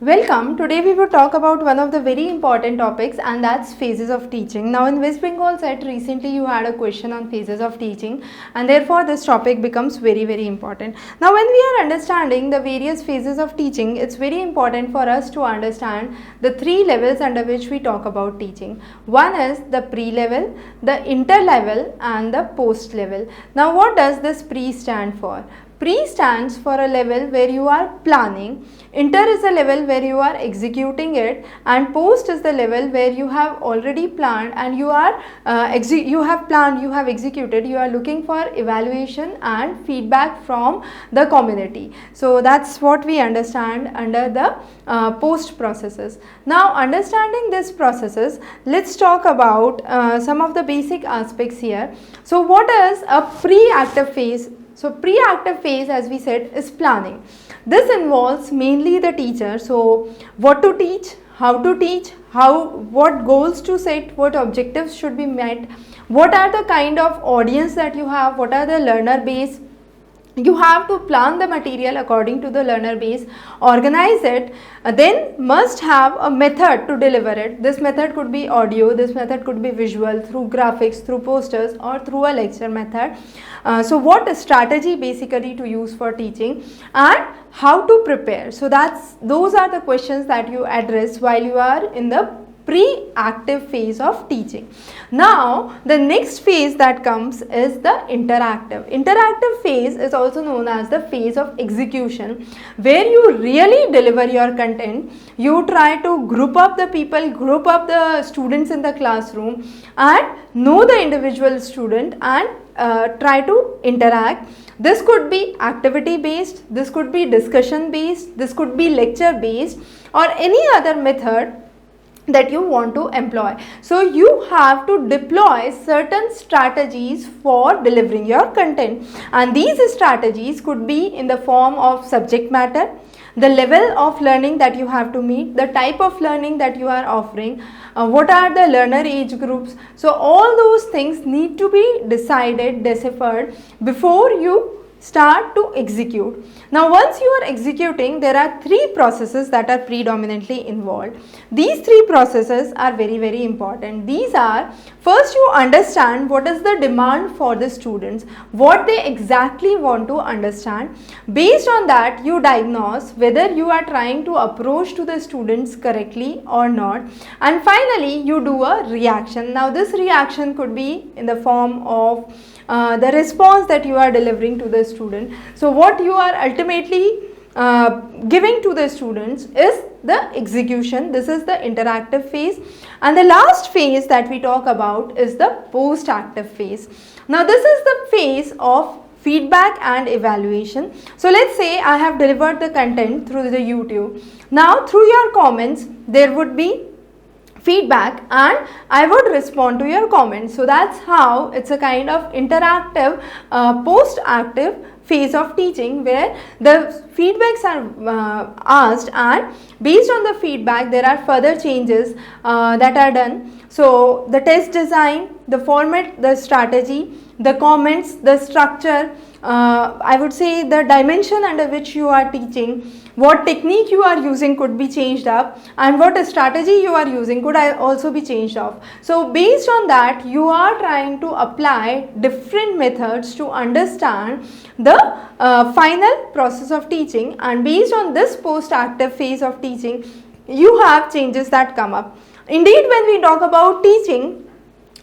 Welcome. Today we will talk about one of the very important topics, and that's phases of teaching. Now in West Bengal set recently you had a question on phases of teaching, and therefore this topic becomes very important. Now when we are understanding the various phases of teaching, it's very important for us to understand the three levels under which we talk about teaching. One is the pre-level, the inter-level and the post-level. Now what does this pre stand for? Pre stands for a level where you are planning, inter is a level where you are executing it, and post is the level where you have already planned and you are you have executed, you are looking for evaluation and feedback from the community. So that's what we understand under the post processes. Now understanding these processes, let's talk about some of the basic aspects here. So what is a pre-active phase? So pre-active phase, as we said, is planning. This involves mainly the teacher. So what to teach, how to teach, what goals to set, what objectives should be met, what are the kind of audience that you have, what are the learner base. You have to plan the material according to the learner base, organize it, then must have a method to deliver it. This method could be audio, this method could be visual, through graphics, through posters or through a lecture method. So what strategy basically to use for teaching and how to prepare. So those are the questions that you address while you are in the pre-active phase of teaching. Now the next phase that comes is the interactive. Interactive phase is also known as the phase of execution, where you really deliver your content. You try to group up the people, group up the students in the classroom and know the individual student and try to interact. This could be activity based, this could be discussion based, this could be lecture based or any other method that you want to employ. So you have to deploy certain strategies for delivering your content, and these strategies could be in the form of subject matter, the level of learning that you have to meet, the type of learning that you are offering, what are the learner age groups. So all those things need to be decided, deciphered before you start to execute. Now once you are executing, there are three processes that are predominantly involved. These three processes are very important. These are, first you understand what is the demand for the students, what they exactly want to understand. Based on that, you diagnose whether you are trying to approach to the students correctly or not, and finally you do a reaction. Now this reaction could be in the form of the response that you are delivering to the student. So what you are ultimately giving to the students is the execution. This is the interactive phase, and the last phase that we talk about is the post-active phase. Now this is the phase of feedback and evaluation. So let's say I have delivered the content through the YouTube. Now through your comments there would be feedback and I would respond to your comments. So that's how it's a kind of interactive post-active phase of teaching, where the feedbacks are asked, and based on the feedback there are further changes that are done. So the test design, the format, the strategy, the comments, the structure, I would say the dimension under which you are teaching, what technique you are using could be changed up, and what strategy you are using could also be changed off. So based on that, you are trying to apply different methods to understand the final process of teaching, and based on this post-active phase of teaching, you have changes that come up. Indeed, when we talk about teaching,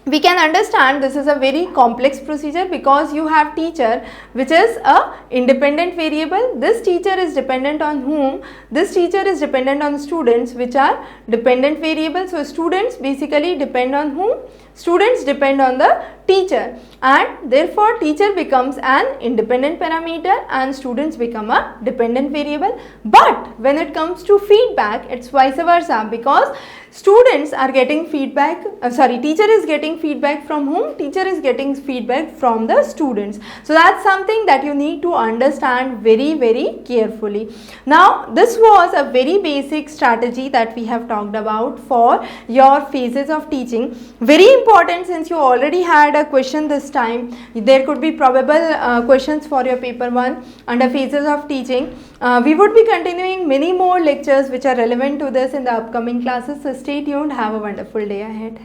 we can understand this is a very complex procedure, because you have teacher which is a independent variable. This teacher is dependent on whom? This teacher is dependent on students, which are dependent variables. So students basically depend on whom? Students depend on the teacher, and therefore teacher becomes an independent parameter and students become a dependent variable. But when it comes to feedback, it's vice versa, because students are getting feedback, teacher is getting feedback from whom? Teacher is getting feedback from the students. So that's something that you need to understand very carefully. Now this was a very basic strategy that we have talked about for your phases of teaching. Very important, since you already had had a question this time. There could be probable questions for your paper 1 under phases of teaching. We would be continuing many more lectures which are relevant to this in the upcoming classes. So stay tuned. Have a wonderful day ahead.